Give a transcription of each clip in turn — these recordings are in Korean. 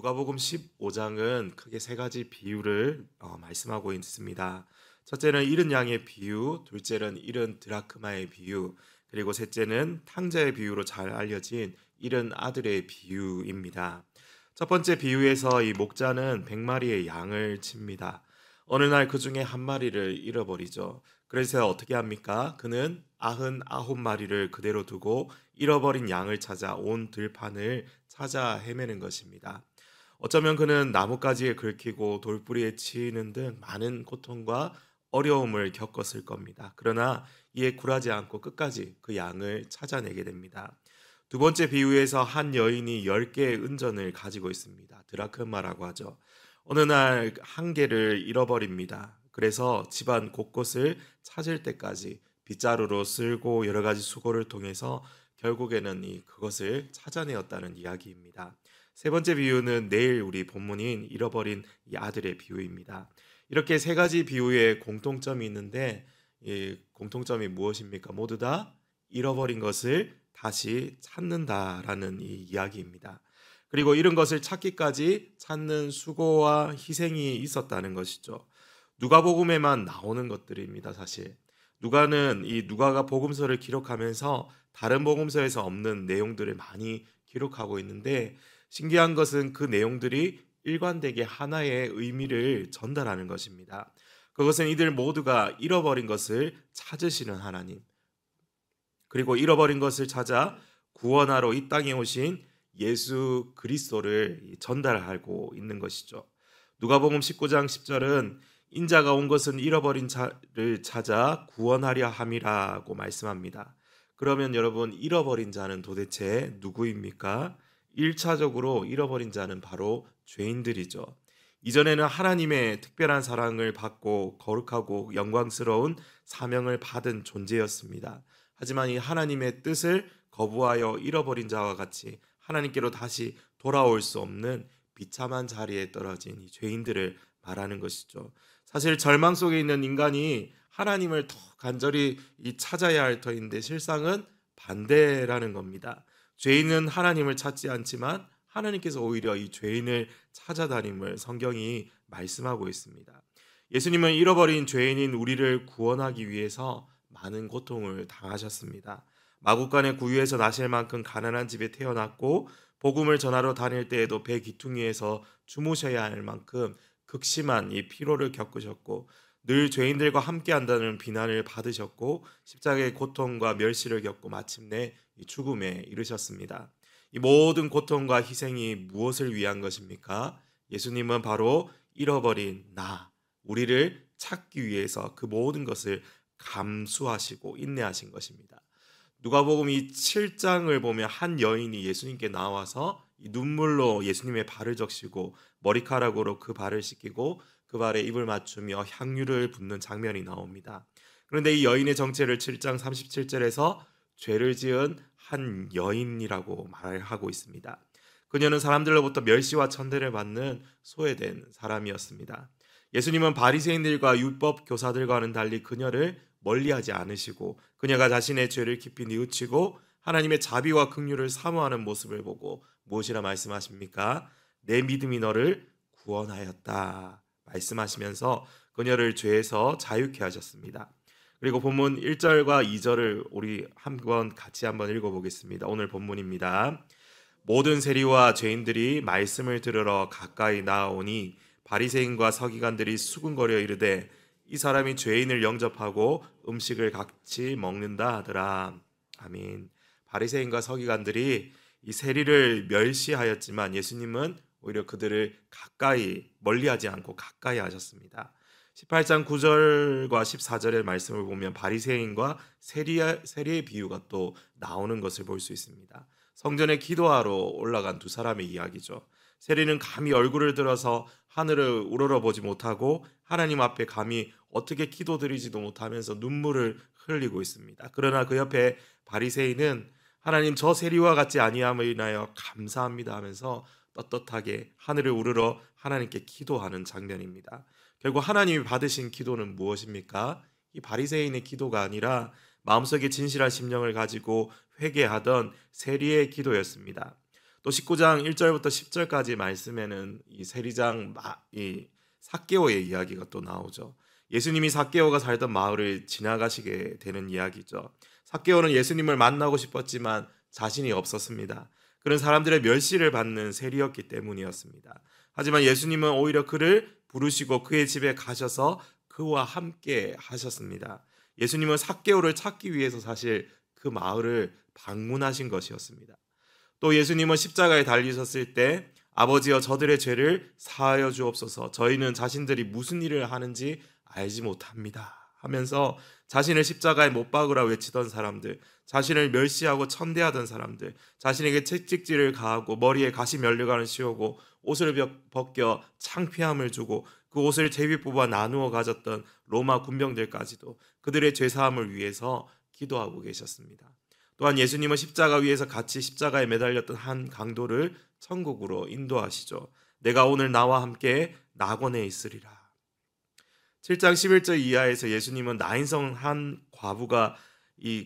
누가복음 15장은 크게 세 가지 비유를 말씀하고 있습니다. 첫째는 잃은 양의 비유, 둘째는 잃은 드라크마의 비유, 그리고 셋째는 탕자의 비유로 잘 알려진 잃은 아들의 비유입니다. 첫 번째 비유에서 이 목자는 100마리의 양을 칩니다. 어느 날 그 중에 한 마리를 잃어버리죠. 그래서 어떻게 합니까? 그는 99마리를 그대로 두고 잃어버린 양을 찾아 온 들판을 찾아 헤매는 것입니다. 어쩌면 그는 나뭇가지에 긁히고 돌부리에 치이는 등 많은 고통과 어려움을 겪었을 겁니다. 그러나 이에 굴하지 않고 끝까지 그 양을 찾아내게 됩니다. 두 번째 비유에서 한 여인이 10개의 은전을 가지고 있습니다. 드라크마라고 하죠. 어느 날 한 개를 잃어버립니다. 그래서 집안 곳곳을 찾을 때까지 빗자루로 쓸고 여러 가지 수고를 통해서 결국에는 그것을 찾아내었다는 이야기입니다. 세 번째 비유는 내일 우리 본문인 잃어버린 이 아들의 비유입니다. 이렇게 세 가지 비유에 공통점이 있는데 이 공통점이 무엇입니까? 모두 다 잃어버린 것을 다시 찾는다라는 이 이야기입니다. 그리고 잃은 것을 찾기까지 찾는 수고와 희생이 있었다는 것이죠. 누가복음에만 나오는 것들입니다, 사실. 누가가 복음서를 기록하면서 다른 복음서에서 없는 내용들을 많이 기록하고 있는데 신기한 것은 그 내용들이 일관되게 하나의 의미를 전달하는 것입니다. 그것은 이들 모두가 잃어버린 것을 찾으시는 하나님, 그리고 잃어버린 것을 찾아 구원하러 이 땅에 오신 예수 그리스도를 전달하고 있는 것이죠. 누가복음 19장 10절은 인자가 온 것은 잃어버린 자를 찾아 구원하려 함이라고 말씀합니다. 그러면 여러분, 잃어버린 자는 도대체 누구입니까? 1차적으로 잃어버린 자는 바로 죄인들이죠. 이전에는 하나님의 특별한 사랑을 받고 거룩하고 영광스러운 사명을 받은 존재였습니다. 하지만 이 하나님의 뜻을 거부하여 잃어버린 자와 같이 하나님께로 다시 돌아올 수 없는 비참한 자리에 떨어진 이 죄인들을 말하는 것이죠. 사실 절망 속에 있는 인간이 하나님을 더 간절히 찾아야 할 터인데 실상은 반대라는 겁니다. 죄인은 하나님을 찾지 않지만 하나님께서 오히려 이 죄인을 찾아다님을 성경이 말씀하고 있습니다. 예수님은 잃어버린 죄인인 우리를 구원하기 위해서 많은 고통을 당하셨습니다. 마구간의 구유에서 나실 만큼 가난한 집에 태어났고 복음을 전하러 다닐 때에도 배 기퉁이에서 주무셔야 할 만큼 극심한 이 피로를 겪으셨고 늘 죄인들과 함께 한다는 비난을 받으셨고 십자가의 고통과 멸시를 겪고 마침내 죽음에 이르셨습니다. 이 모든 고통과 희생이 무엇을 위한 것입니까? 예수님은 바로 잃어버린 우리를 찾기 위해서 그 모든 것을 감수하시고 인내하신 것입니다. 누가복음 이 7장을 보면 한 여인이 예수님께 나와서 이 눈물로 예수님의 발을 적시고 머리카락으로 그 발을 씻기고 그 발에 입을 맞추며 향유를 붓는 장면이 나옵니다. 그런데 이 여인의 정체를 7장 37절에서 죄를 지은 한 여인이라고 말하고 있습니다. 그녀는 사람들로부터 멸시와 천대를 받는 소외된 사람이었습니다. 예수님은 바리새인들과 율법 교사들과는 달리 그녀를 멀리하지 않으시고 그녀가 자신의 죄를 깊이 뉘우치고 하나님의 자비와 긍휼을 사모하는 모습을 보고 무엇이라 말씀하십니까? 내 믿음이 너를 구원하였다 말씀하시면서 그녀를 죄에서 자유케 하셨습니다. 그리고 본문 1절과 2절을 우리 같이 한번 읽어보겠습니다. 오늘 본문입니다. 모든 세리와 죄인들이 말씀을 들으러 가까이 나아오니 바리새인과 서기관들이 수군거려 이르되 이 사람이 죄인을 영접하고 음식을 같이 먹는다 하더라. 아멘. 바리새인과 서기관들이 이 세리를 멸시하였지만 예수님은 오히려 그들을 멀리하지 않고 가까이 하셨습니다. 18장 9절과 14절의 말씀을 보면 바리새인과 세리의 비유가 또 나오는 것을 볼 수 있습니다. 성전에 기도하러 올라간 두 사람의 이야기죠. 세리는 감히 얼굴을 들어서 하늘을 우러러보지 못하고 하나님 앞에 감히 어떻게 기도드리지도 못하면서 눈물을 흘리고 있습니다. 그러나 그 옆에 바리새인은 하나님, 저 세리와 같지 아니함을 인하여 감사합니다 하면서 떳떳하게 하늘을 우러러 하나님께 기도하는 장면입니다. 결국 하나님이 받으신 기도는 무엇입니까? 이 바리새인의 기도가 아니라 마음속에 진실한 심령을 가지고 회개하던 세리의 기도였습니다. 또 19장 1절부터 10절까지 말씀에는 이 세리장 이 삭개오의 이야기가 또 나오죠. 예수님이 삭개오가 살던 마을을 지나가시게 되는 이야기죠. 삭개오는 예수님을 만나고 싶었지만 자신이 없었습니다. 그런 사람들의 멸시를 받는 세리였기 때문이었습니다. 하지만 예수님은 오히려 그를 부르시고 그의 집에 가셔서 그와 함께 하셨습니다. 예수님은 삭개오를 찾기 위해서 사실 그 마을을 방문하신 것이었습니다. 또 예수님은 십자가에 달리셨을 때 아버지여 저들의 죄를 사하여 주옵소서, 저희는 자신들이 무슨 일을 하는지 알지 못합니다 하면서 자신을 십자가에 못 박으라 외치던 사람들, 자신을 멸시하고 천대하던 사람들, 자신에게 채찍질을 가하고 머리에 가시 면류관을 씌우고 옷을 벗겨 창피함을 주고 그 옷을 제비 뽑아 나누어 가졌던 로마 군병들까지도 그들의 죄사함을 위해서 기도하고 계셨습니다. 또한 예수님은 십자가 위에서 같이 십자가에 매달렸던 한 강도를 천국으로 인도하시죠. 내가 오늘 나와 함께 낙원에 있으리라. 7장 11절 이하에서 예수님은 나인성 한 과부가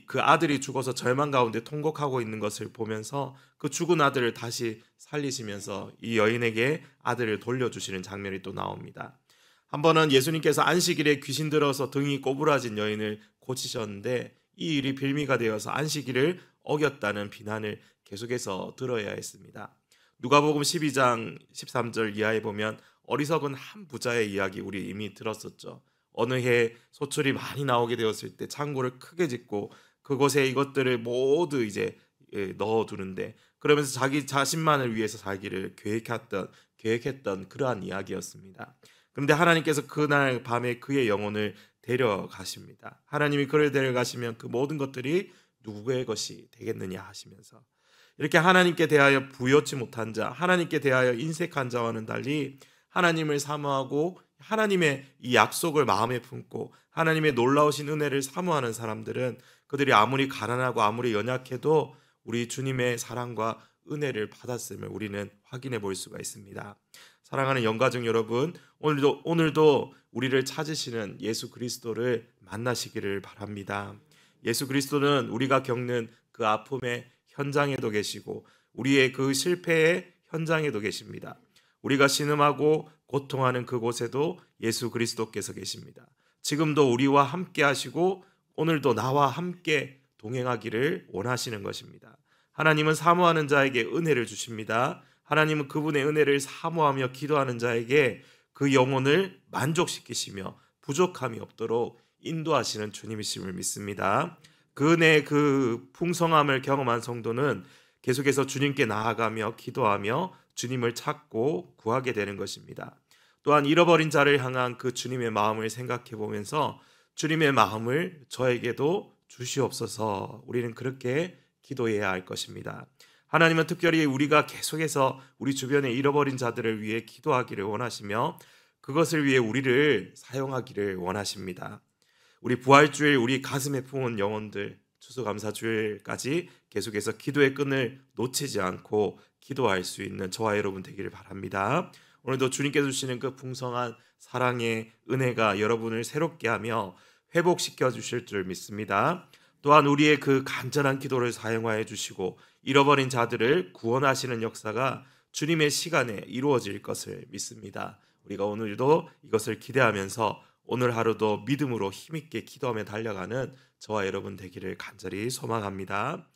그 아들이 죽어서 절망 가운데 통곡하고 있는 것을 보면서 그 죽은 아들을 다시 살리시면서 이 여인에게 아들을 돌려주시는 장면이 또 나옵니다. 한 번은 예수님께서 안식일에 귀신 들어서 등이 꼬부라진 여인을 고치셨는데 이 일이 빌미가 되어서 안식일을 어겼다는 비난을 계속해서 들어야 했습니다. 누가복음 12장 13절 이하에 보면 어리석은 한 부자의 이야기 우리 이미 들었었죠. 어느 해 소출이 많이 나오게 되었을 때 창고를 크게 짓고 그곳에 이것들을 모두 이제 넣어두는데, 그러면서 자기 자신만을 위해서 살기를 계획했던 그러한 이야기였습니다. 그런데 하나님께서 그날 밤에 그의 영혼을 데려가십니다. 하나님이 그를 데려가시면 그 모든 것들이 누구의 것이 되겠느냐 하시면서, 이렇게 하나님께 대하여 부여치 못한 자, 하나님께 대하여 인색한 자와는 달리 하나님을 사모하고 하나님의 이 약속을 마음에 품고 하나님의 놀라우신 은혜를 사모하는 사람들은 그들이 아무리 가난하고 아무리 연약해도 우리 주님의 사랑과 은혜를 받았음을 우리는 확인해 볼 수가 있습니다. 사랑하는 영가족 여러분, 오늘도 우리를 찾으시는 예수 그리스도를 만나시기를 바랍니다. 예수 그리스도는 우리가 겪는 그 아픔의 현장에도 계시고 우리의 그 실패의 현장에도 계십니다. 우리가 신음하고 고통하는 그곳에도 예수 그리스도께서 계십니다. 지금도 우리와 함께 하시고 오늘도 나와 함께 동행하기를 원하시는 것입니다. 하나님은 사모하는 자에게 은혜를 주십니다. 하나님은 그분의 은혜를 사모하며 기도하는 자에게 그 영혼을 만족시키시며 부족함이 없도록 인도하시는 주님이심을 믿습니다. 그 은혜의 그 풍성함을 경험한 성도는 계속해서 주님께 나아가며 기도하며 주님을 찾고 구하게 되는 것입니다. 또한 잃어버린 자를 향한 그 주님의 마음을 생각해 보면서 주님의 마음을 저에게도 주시옵소서, 우리는 그렇게 기도해야 할 것입니다. 하나님은 특별히 우리가 계속해서 우리 주변에 잃어버린 자들을 위해 기도하기를 원하시며 그것을 위해 우리를 사용하기를 원하십니다. 우리 부활주일, 우리 가슴에 품은 영혼들, 추수감사주일까지 계속해서 기도의 끈을 놓치지 않고 기도할 수 있는 저와 여러분 되기를 바랍니다. 오늘도 주님께서 주시는 그 풍성한 사랑의 은혜가 여러분을 새롭게 하며 회복시켜 주실 줄 믿습니다. 또한 우리의 그 간절한 기도를 사용하여 주시고 잃어버린 자들을 구원하시는 역사가 주님의 시간에 이루어질 것을 믿습니다. 우리가 오늘도 이것을 기대하면서 오늘 하루도 믿음으로 힘있게 기도하며 달려가는 저와 여러분 되기를 간절히 소망합니다.